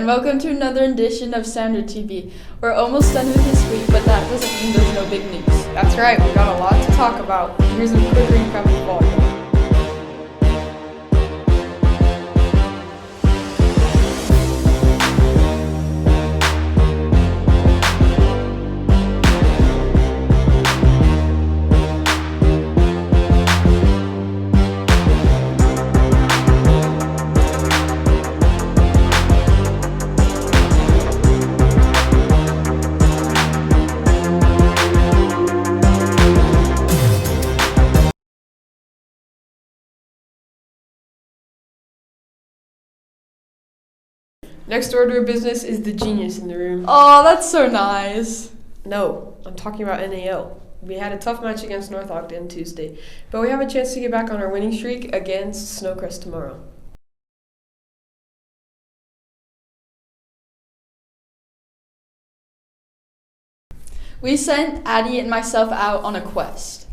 welcome to another edition of Sounder TV. We're almost done with this week, but that doesn't mean there's no big news. That's right, we've got a lot to talk about. Here's a quick recap of volleyball. Next order of business is the genius in the room. Oh, that's so nice. No, I'm talking about NAL. We had a tough match against North Ogden Tuesday, but we have a chance to get back on our winning streak against Snowcrest tomorrow. We sent Addie and myself out on a quest.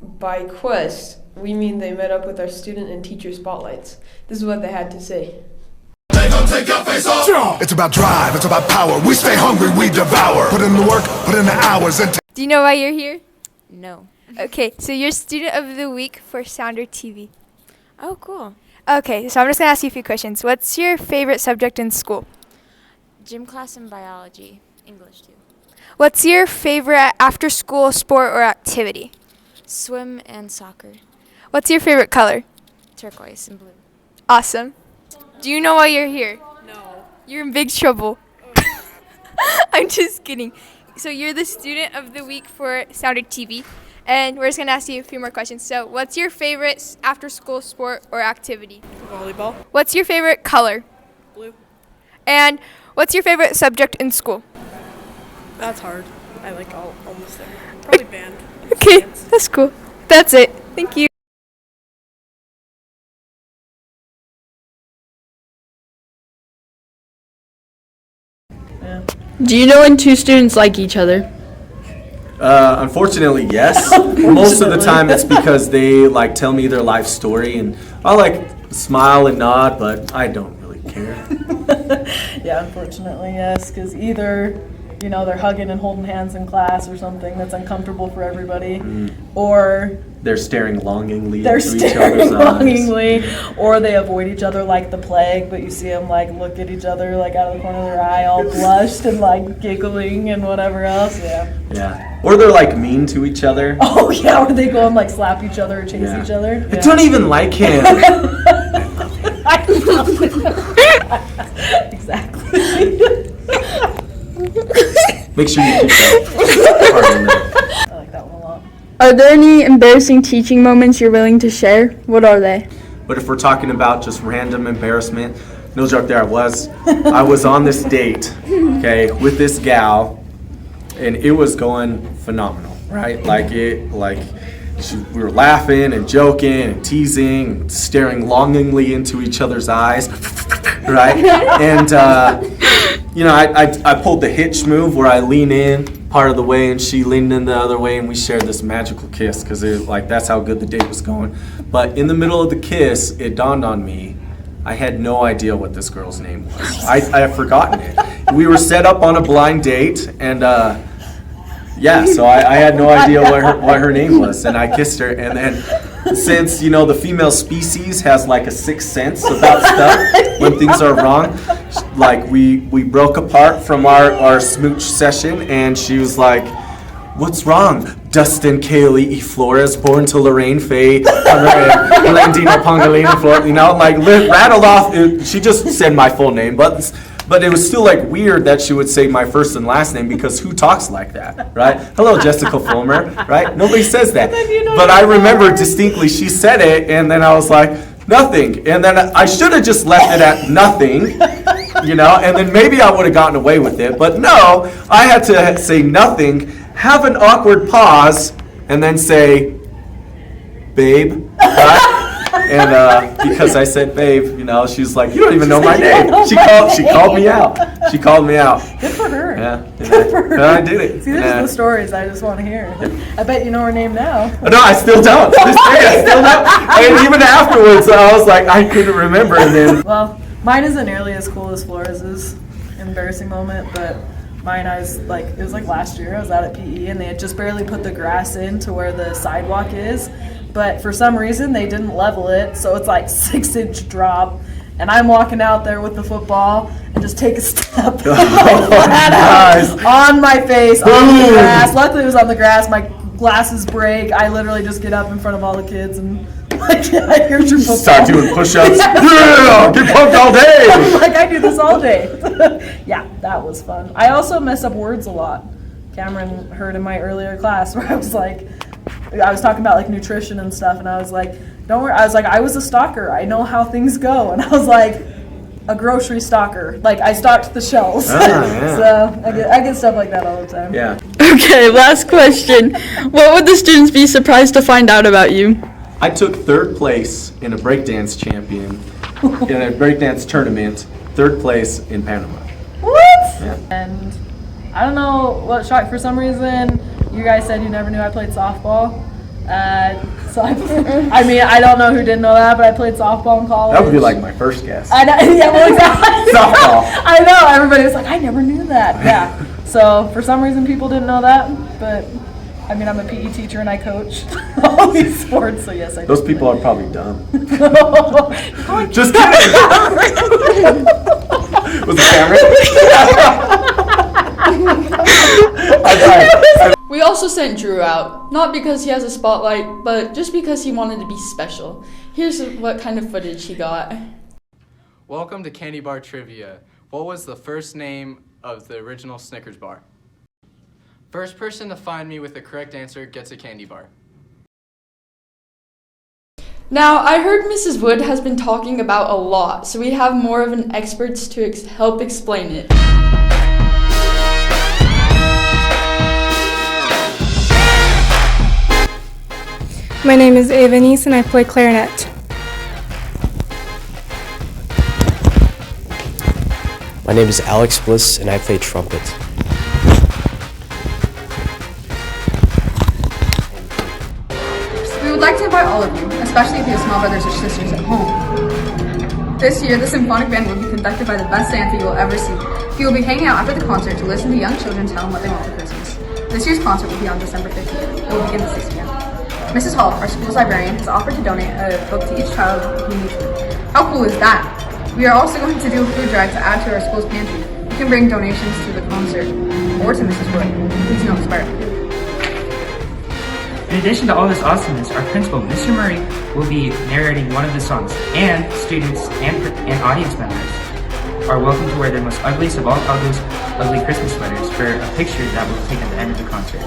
By quest, we mean they met up with our student and teacher spotlights. This is what they had to say. Take your face off. It's about drive, it's about power. We stay hungry, we devour. Put in the work, put in the hours, and Do you know why you're here? No. Okay, so you're Student of the Week for Sounder TV. Oh, cool. Okay, so I'm just going to ask you a few questions. What's your favorite subject in school? Gym class and biology. English, too. What's your favorite after-school sport or activity? Swim and soccer. What's your favorite color? Turquoise and blue. Awesome. Do you know why you're here? No. You're in big trouble. I'm just kidding. So you're the Student of the Week for Sounder TV, and we're just going to ask you a few more questions. So what's your favorite after-school sport or activity? Volleyball. What's your favorite color? Blue. And what's your favorite subject in school? That's hard. I like almost there. Probably band. Okay, that's cool. That's it. Thank you. Do you know when two students like each other? Unfortunately, yes. Most of the time it's because they like tell me their life story and I like smile and nod, but I don't really care. Yeah, unfortunately, yes, because either, they're hugging and holding hands in class or something that's uncomfortable for everybody, or They're staring longingly they're into each staring other's eyes. longingly, or they avoid each other like the plague, but you see them look at each other out of the corner of their eye, all blushed and giggling and whatever else. Yeah. Or they're mean to each other. Oh yeah, or they go and slap each other or chase each other. I don't even like him. Exactly. Make sure you keep that. I like that one a lot. Are there any embarrassing teaching moments you're willing to share? What are they? But if we're talking about just random embarrassment, no joke there, I was on this date, okay, with this gal, and it was going phenomenal, right? We were laughing and joking and teasing and staring longingly into each other's eyes, right? And, I pulled the hitch move where I lean in part of the way and she leaned in the other way and we shared this magical kiss because that's how good the date was going. But in the middle of the kiss, it dawned on me, I had no idea what this girl's name was. I had forgotten it. We were set up on a blind date and so I had no idea what her name was, and I kissed her. And then, since the female species has a sixth sense about stuff when things are wrong, we broke apart from our smooch session, and she was like, "What's wrong?" Dustin Kaylee E. Flores, born to Lorraine Faye, Landino Pongalina Flores, rattled off. She just said my full name, but it was still weird that she would say my first and last name because who talks like that, right? Hello, Jessica Fulmer, right? Nobody says that. But I remember distinctly she said it, and then I was like, nothing. And then I should have just left it at nothing, and then maybe I would have gotten away with it. But no, I had to say nothing, have an awkward pause, and then say, babe, right? And because I said babe, she was like, you don't even know my name. She called me out. She called me out. Good for her. Yeah. Good for her. I did it. See, there's the stories I just want to hear. I bet you know her name now. No, I still don't. To this day, I still don't. And even afterwards, I was like, I couldn't remember. And then, Well, Mine isn't nearly as cool as Flores's embarrassing moment, but mine, it was like last year, I was out at PE and they had just barely put the grass in to where the sidewalk is, but for some reason they didn't level it, so it's like 6-inch drop, and I'm walking out there with the football and just take a step flat out on my face, on the grass. Luckily it was on the grass, my glasses break, I literally just get up in front of all the kids and like, yeah, here's your football. Start doing push-ups. Yeah, get pumped all day. Like, I do this all day. Yeah, that was fun. I also mess up words a lot. Cameron heard in my earlier class where I was talking about like nutrition and stuff, and I was like, don't worry. I was like, I was a stalker. I know how things go. And I was like, a grocery stalker. Like, I stocked the shelves. Yeah. So I get stuff like that all the time. Yeah. Okay, last question. What would the students be surprised to find out about you? I took 3rd place in a breakdance in a breakdance tournament, 3rd place in Panama. What? Yeah. And I don't know what shocked, for some reason, you guys said you never knew I played softball. So I mean, I don't know who didn't know that, but I played softball in college. That would be like my first guess. I know, yeah, well, exactly. Softball. I know, everybody was like, I never knew that. Yeah. So for some reason, people didn't know that, but I mean, I'm a PE teacher and I coach all these sports, so yes, I do. Those people are probably dumb. Like, Just kidding. Was it Cameron? We also sent Drew out, not because he has a spotlight, but just because he wanted to be special. Here's what kind of footage he got. Welcome to Candy Bar Trivia. What was the first name of the original Snickers bar? First person to find me with the correct answer gets a candy bar. Now, I heard Mrs. Wood has been talking about a lot, so we have more of an experts to help explain it. My name is Ava Nice and I play clarinet. My name is Alex Bliss and I play trumpet. We would like to invite all of you, especially if you have small brothers or sisters at home. This year, the symphonic band will be conducted by the best Santa you will ever see. He will be hanging out after the concert to listen to young children tell him what they want for Christmas. This year's concert will be on December 15th. It will begin at 6 p.m. Mrs. Hall, our school's librarian, has offered to donate a book to each child who needs it. How cool is that? We are also going to do a food drive to add to our school's pantry. You can bring donations to the concert or to Mrs. Wood. Please no expired. In addition to all this awesomeness, our principal, Mr. Murray, will be narrating one of the songs, and students and audience members are welcome to wear their most ugliest of all those ugly Christmas sweaters for a picture that will take at the end of the concert.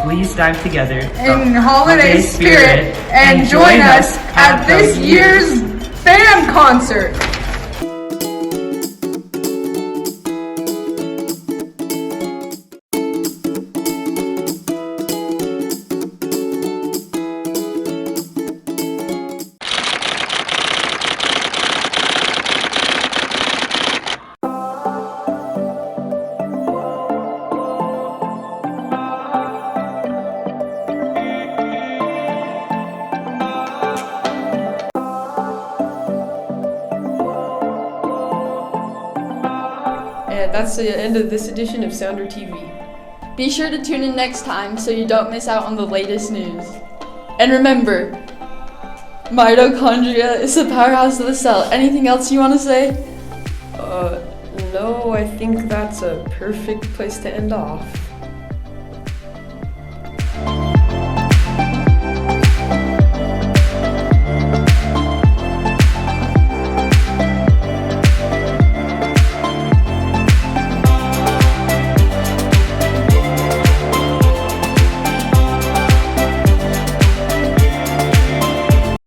Please dive together in holiday spirit and join us at this year's band concert. And that's the end of this edition of Sounder TV. Be sure to tune in next time so you don't miss out on the latest news. And remember, mitochondria is the powerhouse of the cell. Anything else you want to say? No, I think that's a perfect place to end off.